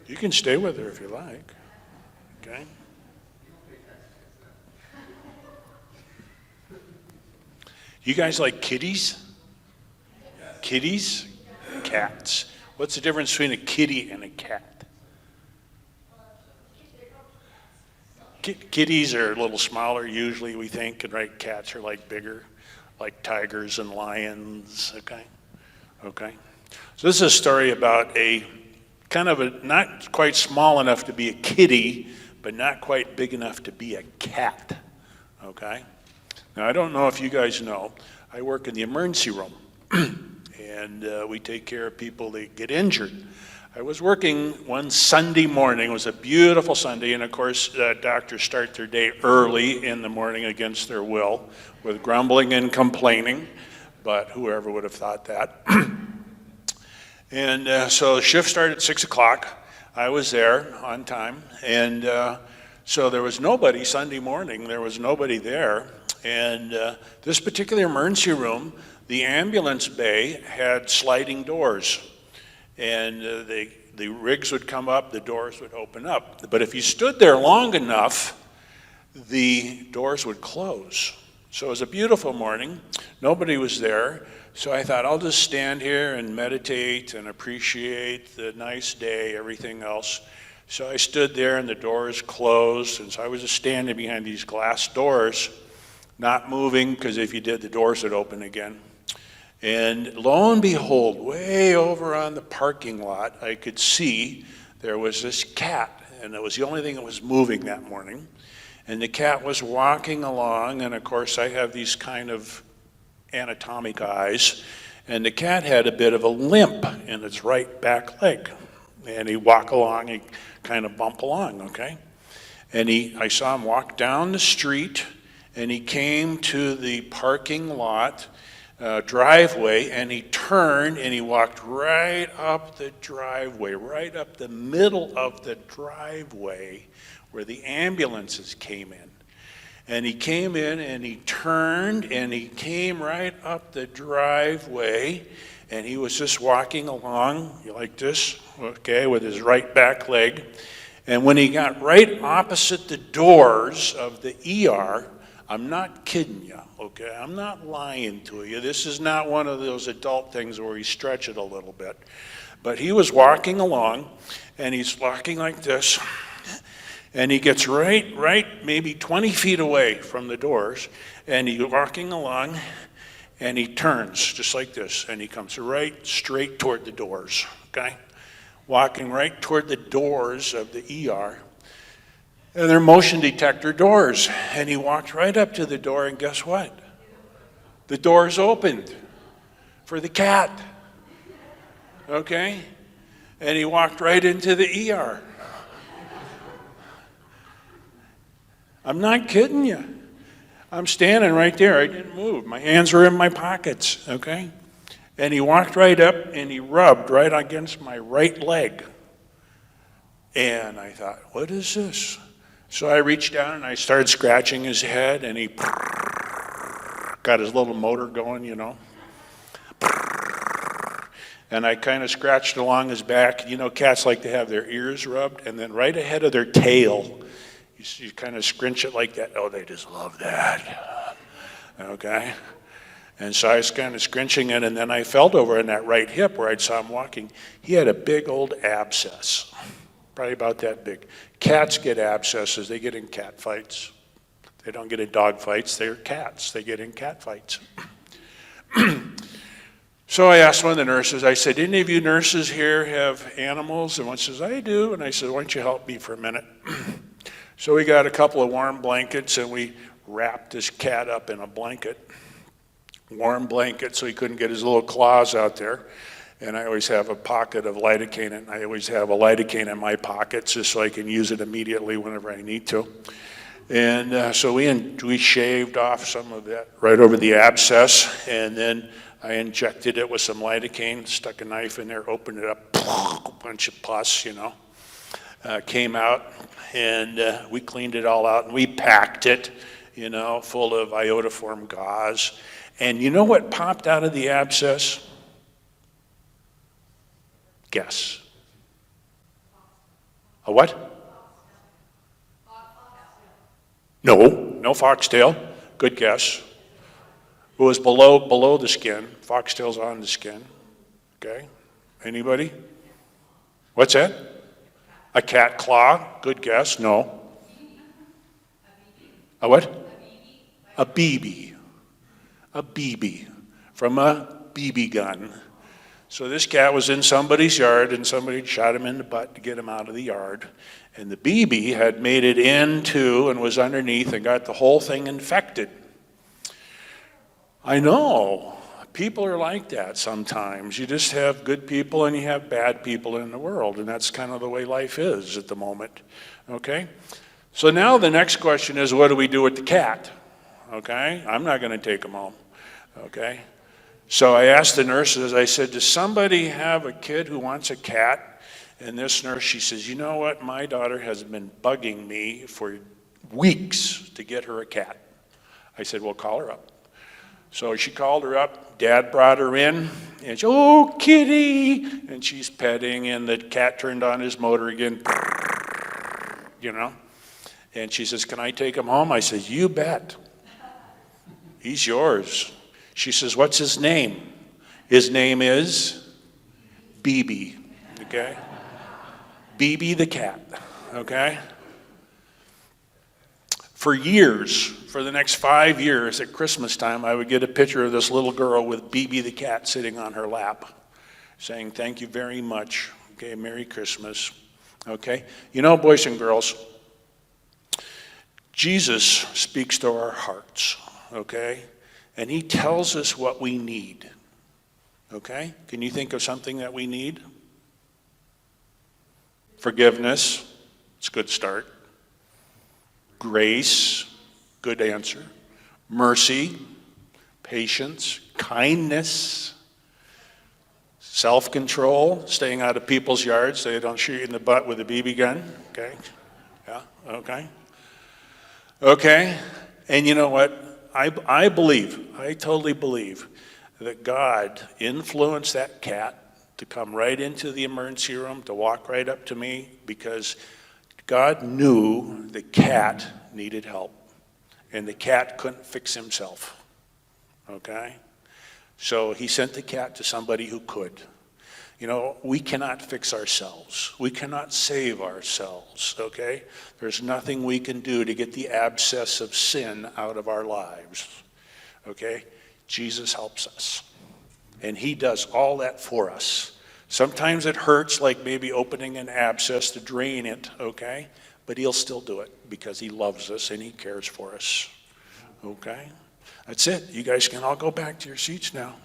You can stay with her if you like. Okay? You guys like kitties? Kitties? Cats. What's the difference between a kitty and a cat? Kitties are a little smaller usually, we think, and right, cats are like bigger, like tigers and lions, okay? Okay. So this is a story about a kind of a, not quite small enough to be a kitty, but not quite big enough to be a cat, okay? Now, I don't know if you guys know, I work in the emergency room, and we take care of people that get injured. I was working one Sunday morning. It was a beautiful Sunday, and of course, doctors start their day early in the morning against their will with grumbling and complaining, but whoever would have thought that. And so the shift started at 6 o'clock. I was there on time, and so there was nobody Sunday morning. There was nobody there, and this particular emergency room, the ambulance bay had sliding doors. And the rigs would come up, the doors would open up. But if you stood there long enough, the doors would close. So it was a beautiful morning. Nobody was there. So I thought, I'll just stand here and meditate and appreciate the nice day, everything else. So I stood there and the doors closed. And so I was just standing behind these glass doors, not moving, because if you did, the doors would open again. And lo and behold, way over on the parking lot, I could see there was this cat, and it was the only thing that was moving that morning. And the cat was walking along, and of course I have these kind of anatomic eyes, and the cat had a bit of a limp in its right back leg. And he'd walk along, he'd kind of bump along, okay? And I saw him walk down the street, and he came to the parking lot driveway, and he turned and he walked right up the driveway, right up the middle of the driveway where the ambulances came in. And he came in and he turned and he came right up the driveway, and he was just walking along like this, okay, with his right back leg. And when he got right opposite the doors of the ER, I'm not kidding you, okay? I'm not lying to you. This is not one of those adult things where we stretch it a little bit. But he was walking along, and he's walking like this, and he gets right, maybe 20 feet away from the doors, and he's walking along, and he turns just like this, and he comes right straight toward the doors, okay? Walking right toward the doors of the ER. And they're motion detector doors. And he walked right up to the door, and guess what? The doors opened for the cat. Okay? And he walked right into the ER. I'm not kidding you. I'm standing right there. I didn't move. My hands were in my pockets, okay? And he walked right up, and he rubbed right against my right leg. And I thought, what is this? So I reached down and I started scratching his head, and he got his little motor going, you know. And I kind of scratched along his back. You know, cats like to have their ears rubbed, and then right ahead of their tail, you kind of scrunch it like that. Oh, they just love that. Okay. And so I was kind of scrunching it, and then I felt over in that right hip where I saw him walking. He had a big old abscess. Probably about that big. Cats get abscesses. They get in cat fights. They don't get in dog fights. They're cats. They get in cat fights. So I asked one of the nurses, I said, any of you nurses here have animals? And one says, I do. And I said, why don't you help me for a minute? So we got a couple of warm blankets, and we wrapped this cat up in a blanket. Warm blanket so he couldn't get his little claws out there. And I always have a pocket of lidocaine, and I always have a lidocaine in my pockets just so I can use it immediately whenever I need to. And so we shaved off some of that right over the abscess, and then I injected it with some lidocaine, stuck a knife in there, opened it up, a bunch of pus, you know, came out, and we cleaned it all out, and we packed it, you know, full of iodoform gauze. And you know what popped out of the abscess? Guess. A what? No foxtail. Good guess. It was below the skin. Foxtail's on the skin. Okay. Anybody? What's that? A cat claw. Good guess. No. A what? A BB. A BB. From a BB gun. So this cat was in somebody's yard and somebody shot him in the butt to get him out of the yard. And the BB had made it into and was underneath and got the whole thing infected. I know. People are like that sometimes. You just have good people and you have bad people in the world. And that's kind of the way life is at the moment. Okay? So now the next question is, what do we do with the cat? Okay? I'm not going to take him home. Okay? So I asked the nurses, I said, does somebody have a kid who wants a cat? And this nurse, she says, you know what? My daughter has been bugging me for weeks to get her a cat. I said, well, call her up. So she called her up. Dad brought her in. And she, oh, kitty. And she's petting, and the cat turned on his motor again. You know. And she says, can I take him home? I said, you bet. He's yours. She says, what's his name? His name is BB, okay? BB the cat, okay? For years, for the next 5 years at Christmas time, I would get a picture of this little girl with BB the cat sitting on her lap, saying, thank you very much, okay, Merry Christmas, okay? You know, boys and girls, Jesus speaks to our hearts, okay? And he tells us what we need. Okay? Can you think of something that we need? Forgiveness. It's a good start. Grace. Good answer. Mercy. Patience. Kindness. Self-control. Staying out of people's yards so they don't shoot you in the butt with a BB gun. Okay? Yeah? Okay? Okay? And you know what? I totally believe that God influenced that cat to come right into the emergency room, to walk right up to me, because God knew the cat needed help, and the cat couldn't fix himself, okay? So he sent the cat to somebody who could. You know, we cannot fix ourselves. We cannot save ourselves, okay? There's nothing we can do to get the abscess of sin out of our lives, okay? Jesus helps us, and he does all that for us. Sometimes it hurts, like maybe opening an abscess to drain it, okay? But he'll still do it because he loves us and he cares for us, okay? That's it. You guys can all go back to your seats now.